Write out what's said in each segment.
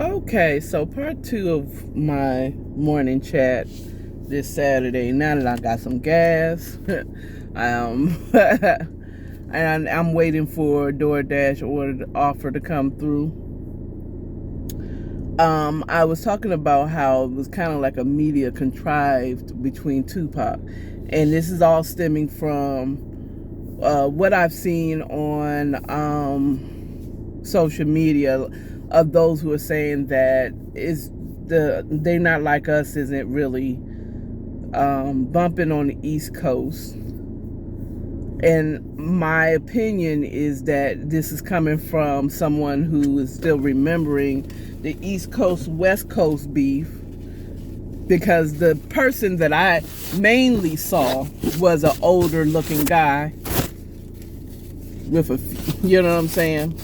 Okay, so part two of my morning chat this Saturday. Now that I got some gas, and I'm waiting for a DoorDash order offer to come through. I was talking about how it was kind of like a media contrived between Tupac, and this is all stemming from what I've seen on social media of those who are saying that is They're Not Like Us isn't really bumping on the East Coast. And my opinion is that this is coming from someone who is still remembering the East Coast West Coast beef, because the person that I mainly saw was an older looking guy with you know what I'm saying?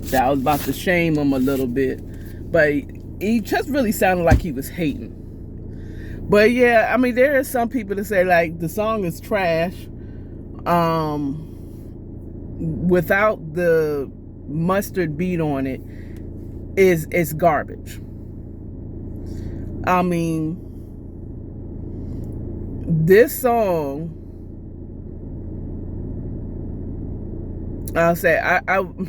So I was about to shame him a little bit, but he just really sounded like he was hating. But yeah, I mean, there are some people that say like the song is trash. Without the mustard beat on it, it's garbage. I mean, this song, I'll say,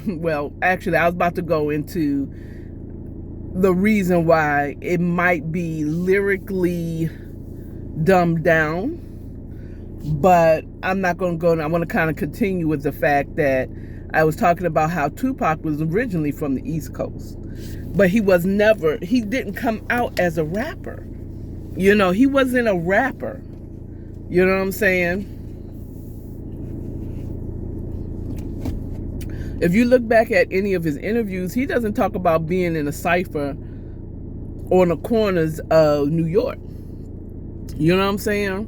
well, actually, I was about to go into the reason why it might be lyrically dumbed down, but I'm not going to go. I want to kind of continue with the fact that I was talking about how Tupac was originally from the East Coast, but he didn't come out as a rapper. You know, he wasn't a rapper. You know what I'm saying? If you look back at any of his interviews, he doesn't talk about being in a cypher on the corners of New York. You know what I'm saying?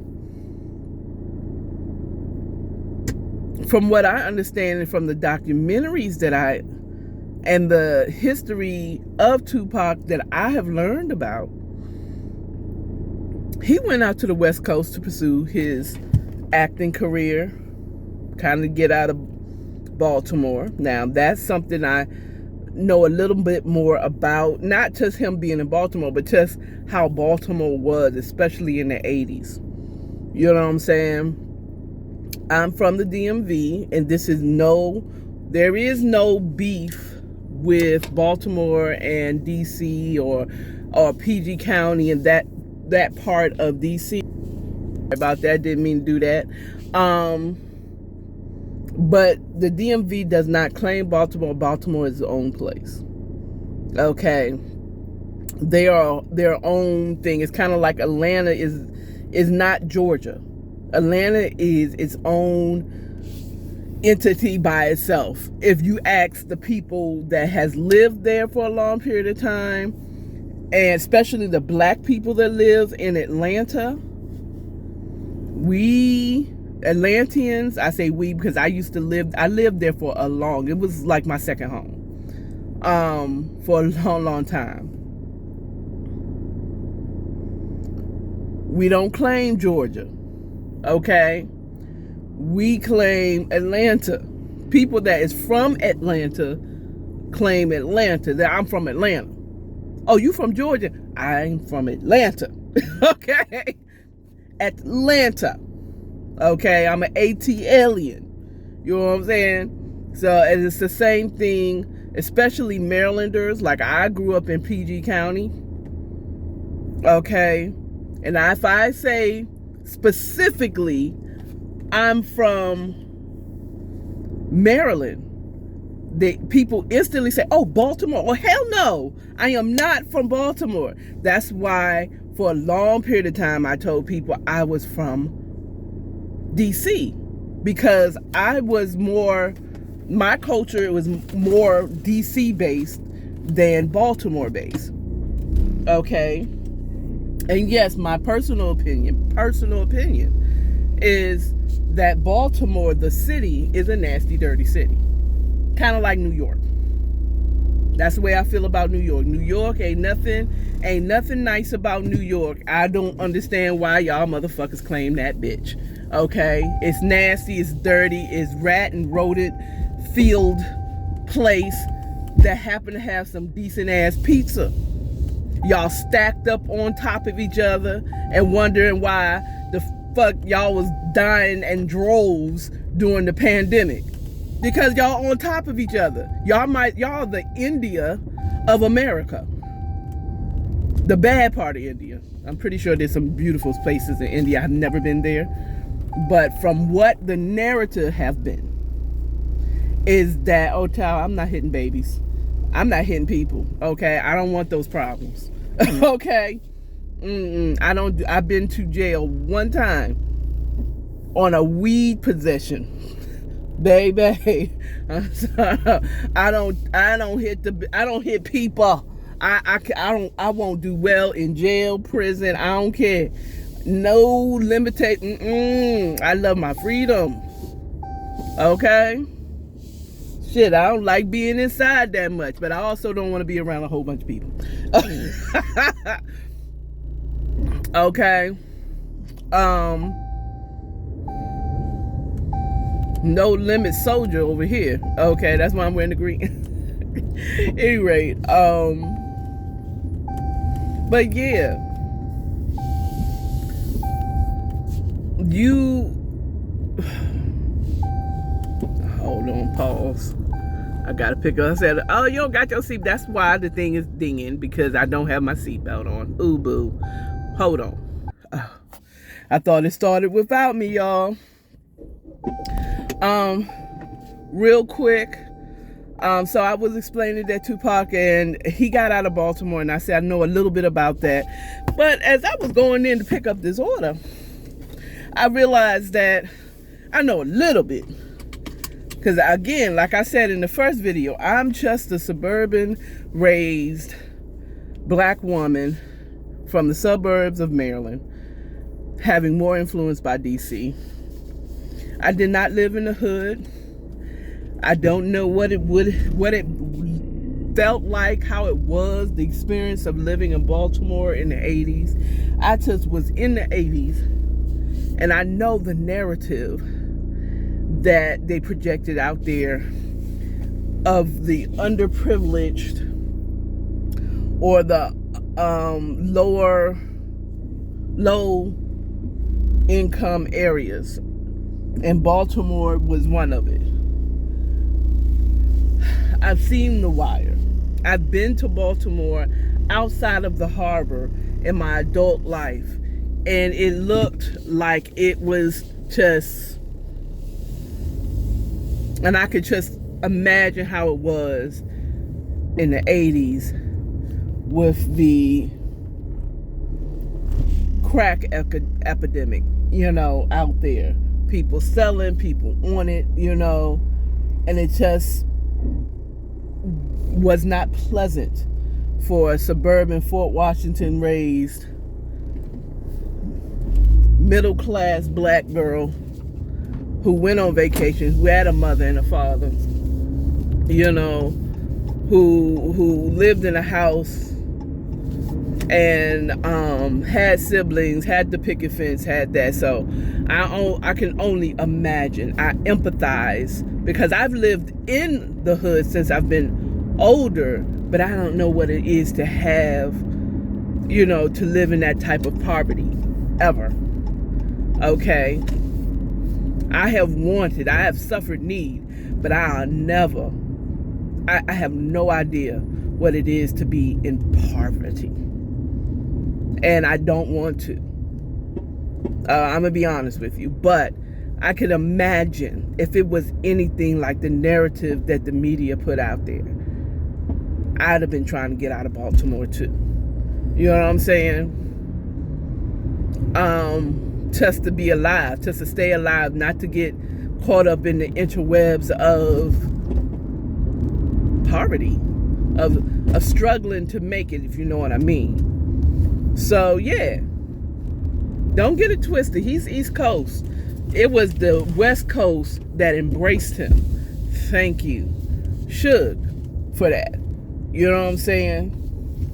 From what I understand and from the documentaries and the history of Tupac that I have learned about, he went out to the West Coast to pursue his acting career, kind of get out of Baltimore. Now, that's something I know a little bit more about, not just him being in Baltimore, but just how Baltimore was, especially in the 80s. You know what I'm saying? I'm from the DMV, and there is no beef with Baltimore and DC or PG County and that part of DC. About that, didn't mean to do that. But the DMV does not claim Baltimore. Baltimore is its own place. Okay. They are their own thing. It's kind of like Atlanta is not Georgia. Atlanta is its own entity by itself. If you ask the people that has lived there for a long period of time, and especially the black people that live in Atlanta, we Atlanteans, I say we because I lived there for it was like my second home, for a long, long time. We don't claim Georgia, okay? We claim Atlanta. People that is from Atlanta claim Atlanta. That I'm from Atlanta. Oh, you from Georgia? I'm from Atlanta. Okay? Atlanta. Okay, I'm an ATLian. You know what I'm saying? So it's the same thing, especially Marylanders. Like, I grew up in PG County. Okay? And if I say specifically I'm from Maryland, the people instantly say, oh, Baltimore. Oh, hell no, I am not from Baltimore. That's why for a long period of time I told people I was from DC, because my culture was more DC based than Baltimore based. Okay? And yes, my personal opinion is that Baltimore, the city, is a nasty, dirty city. Kind of like New York. That's the way I feel about New York. New York ain't nothing nice about New York. I don't understand why y'all motherfuckers claim that bitch. Okay? It's nasty, it's dirty, it's rat and rodent filled place. that happen to have some decent ass pizza. Y'all stacked up on top of each other and wondering why the fuck y'all was dying in droves during the pandemic. Because y'all on top of each other. Y'all the India of America. The bad part of India. I'm pretty sure there's some beautiful places in India. I've never been there. But from what the narrative have been, is that, oh child, I'm not hitting babies. I'm not hitting people. Okay? I don't want those problems. Okay? I've been to jail one time on a weed possession. Baby. I don't hit people. I won't do well in jail, prison. I don't care. No limitation. I love my freedom. Okay? Shit, I don't like being inside that much, but I also don't want to be around a whole bunch of people. Okay? No limit soldier over here. Okay, that's why I'm wearing the green. Anyway, but yeah, hold on, pause. I gotta pick up. I said, oh, you don't got your seat. That's why the thing is dinging, because I don't have my seatbelt on. Ooh, boo. Hold on. I thought it started without me, y'all. Real quick. So I was explaining that Tupac, and he got out of Baltimore, and I said I know a little bit about that. But as I was going in to pick up this order, I realized that I know a little bit. Because again, like I said in the first video, I'm just a suburban raised black woman from the suburbs of Maryland, having more influence by DC. I did not live in the hood. I don't know what it felt like, how it was, the experience of living in Baltimore in the 80s. I just was in the 80s, and I know the narrative that they projected out there of the underprivileged or the low income areas, and Baltimore was one of it. I've seen The Wire. I've been to Baltimore outside of the harbor in my adult life, and it looked like it was just, and I could just imagine how it was in the 80s with the crack epidemic, out there. People selling, people on it, and it just was not pleasant for a suburban Fort Washington raised middle class black girl who went on vacation, who had a mother and a father, who lived in a house and had siblings, had the picket fence, had that. So I can only imagine. I empathize because I've lived in the hood since I've been older, but I don't know what it is to have, to live in that type of poverty ever. Okay? I have suffered need, but I have no idea what it is to be in poverty. And I don't want to. I'm going to be honest with you, but I could imagine if it was anything like the narrative that the media put out there, I'd have been trying to get out of Baltimore too. You know what I'm saying? Just to be alive, just to stay alive, not to get caught up in the interwebs of poverty, of struggling to make it, if you know what I mean. So yeah, don't get it twisted. He's East Coast. It was the West Coast that embraced him. Thank you, Suge, for that. You know what I'm saying?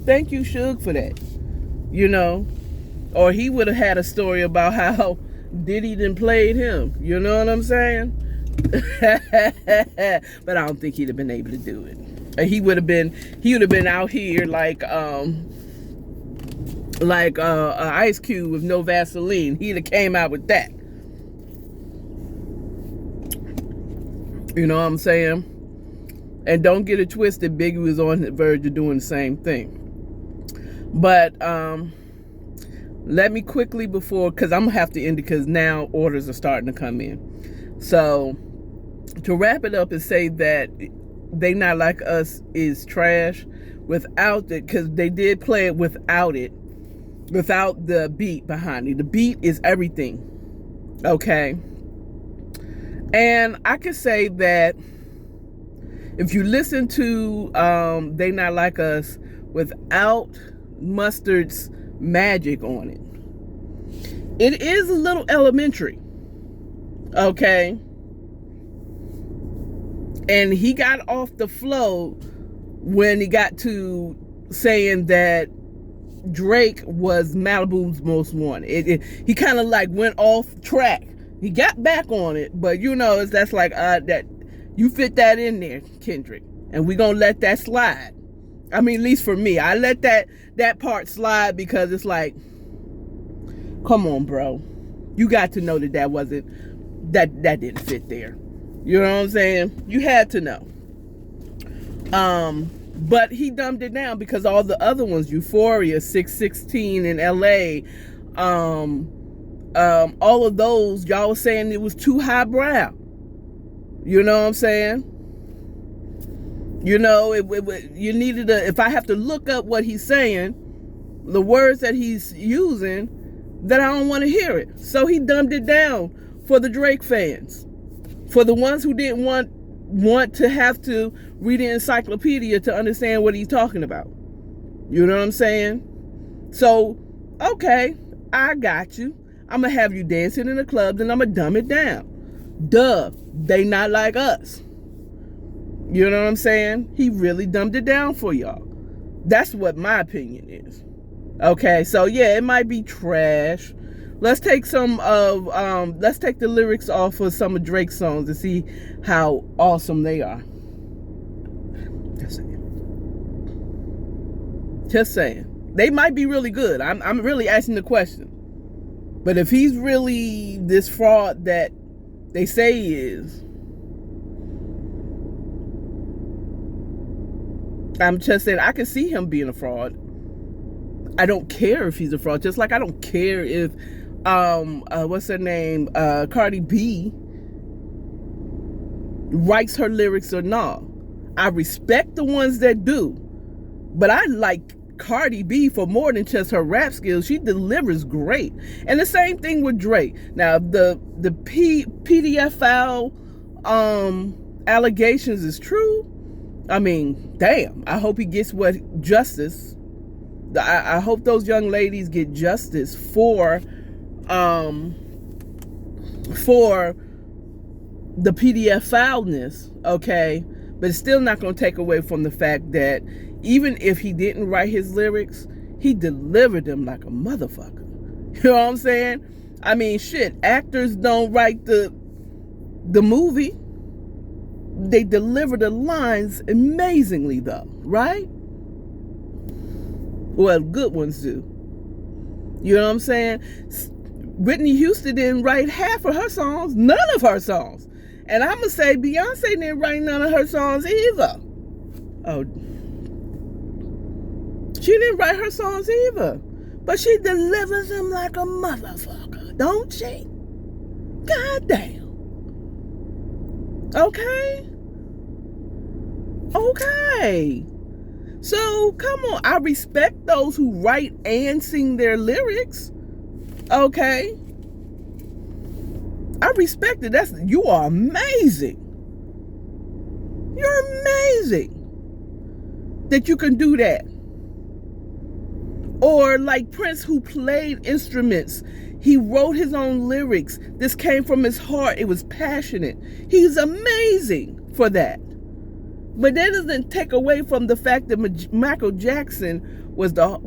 Thank you, Suge, for that. Or he would have had a story about how Diddy done played him. You know what I'm saying? But I don't think he'd have been able to do it. He would have been out here like Ice Cube with no Vaseline. He'd have came out with that. You know what I'm saying? And don't get it twisted, Biggie was on the verge of doing the same thing. But let me quickly, because I'm gonna have to end it because now orders are starting to come in. So to wrap it up and say that They Not Like Us is trash without it, because they did play it without the beat behind it. The beat is everything. Okay. And I can say that if you listen to They Not Like Us without Mustard's magic on it, it is a little elementary. Okay. And he got off the flow when he got to saying that Drake was Malibu's most wanted. He kind of like went off track. He got back on it, but that's like that you fit that in there, Kendrick, and we gonna let that slide. I mean, at least for me, I let that part slide because it's like, come on, bro, you got to know that wasn't that didn't fit there. You know what I'm saying? You had to know. But he dumbed it down because all the other ones, Euphoria, 616 in LA, all of those, y'all was saying it was too highbrow. You know what I'm saying? You needed if I have to look up what he's saying, the words that he's using, then I don't want to hear it. So he dumbed it down for the Drake fans. For the ones who didn't want to have to read an encyclopedia to understand what he's talking about. You know what I'm saying? So, okay, I got you. I'm going to have you dancing in the clubs and I'm going to dumb it down. Duh, They Not Like Us. You know what I'm saying? He really dumbed it down for y'all. That's what my opinion is. Okay, so yeah, it might be trash. Let's take let's take the lyrics off of some of Drake's songs to see how awesome they are. Just saying. They might be really good. I'm really asking the question. But if he's really this fraud that they say he is, I'm just saying I can see him being a fraud. I don't care if he's a fraud. Just like I don't care if what's her name, Cardi B writes her lyrics or not. I respect the ones that do, but I like Cardi B for more than just her rap skills. She delivers great. And the same thing with Drake. Now the PDF file allegations is true. I mean, damn, I hope he gets justice. I hope those young ladies get justice for the PDF foulness, okay? But it's still not going to take away from the fact that even if he didn't write his lyrics, he delivered them like a motherfucker. You know what I'm saying? I mean, shit, actors don't write the movie. They deliver the lines amazingly, though, right? Well, good ones do. You know what I'm saying? Whitney Houston didn't write half of her songs, none of her songs. And I'm going to say Beyonce didn't write none of her songs either. Oh, she didn't write her songs either. But she delivers them like a motherfucker, don't she? God damn. Okay. So, come on. I respect those who write and sing their lyrics. Okay. I respect it. You are amazing. You're amazing that you can do that. Or like Prince, who played instruments. He wrote his own lyrics. This came from his heart. It was passionate. He's amazing for that. But that doesn't take away from the fact that Michael Jackson was the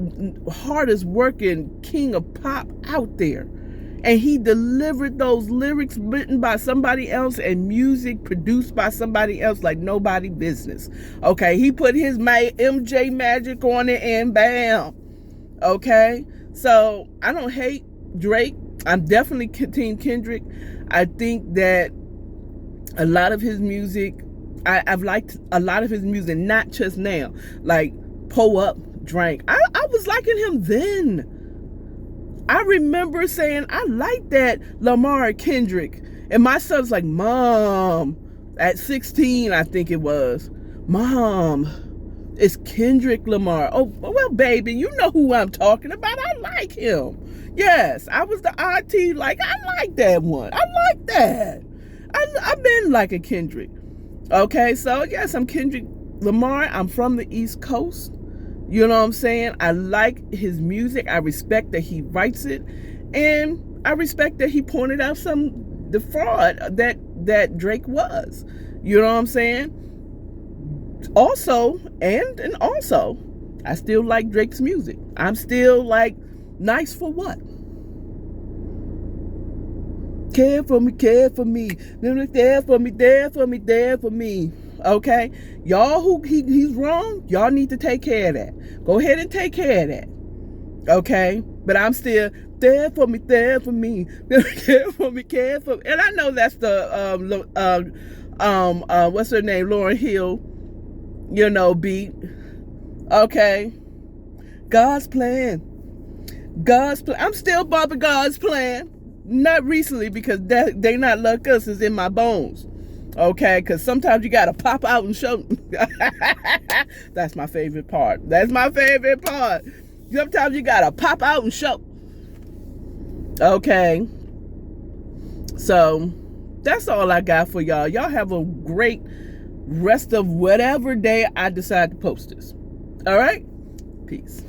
hardest working king of pop out there. And he delivered those lyrics written by somebody else and music produced by somebody else like nobody business. Okay, he put his MJ magic on it and bam. Okay, so I don't hate Drake. I'm definitely Team Kendrick. I think that a lot of his music, I've liked a lot of his music, not just now. Like Pull Up, Drank. I was liking him then. I remember saying, I like that Lamar Kendrick. And my son's like, Mom, at 16, I think it was, Mom, it's Kendrick Lamar. Oh, well, baby, you know who I'm talking about. I like him. Yes, I was the auntie, like, I like that one. I like that. I've been like a Kendrick. Okay, so yes, I'm Kendrick Lamar. I'm from the East Coast. You know what I'm saying? I like his music. I respect that he writes it. And I respect that he pointed out the fraud that Drake was. You know what I'm saying? Also, I still like Drake's music. I'm still like, nice for what? Care for me, there for me, there for me, there for me. Okay? Y'all who he's wrong, y'all need to take care of that. Go ahead and take care of that. Okay? But I'm still there for me, care for me. And I know that's the what's her name? Lauryn Hill, beat. Okay. God's plan. I'm still bumping God's plan. Not recently, because they not like us is in my bones. Okay, because sometimes you gotta pop out and show. That's my favorite part. Sometimes you gotta pop out and show. Okay, so that's all I got for y'all. Y'all have a great rest of whatever day I decide to post this. All right, peace.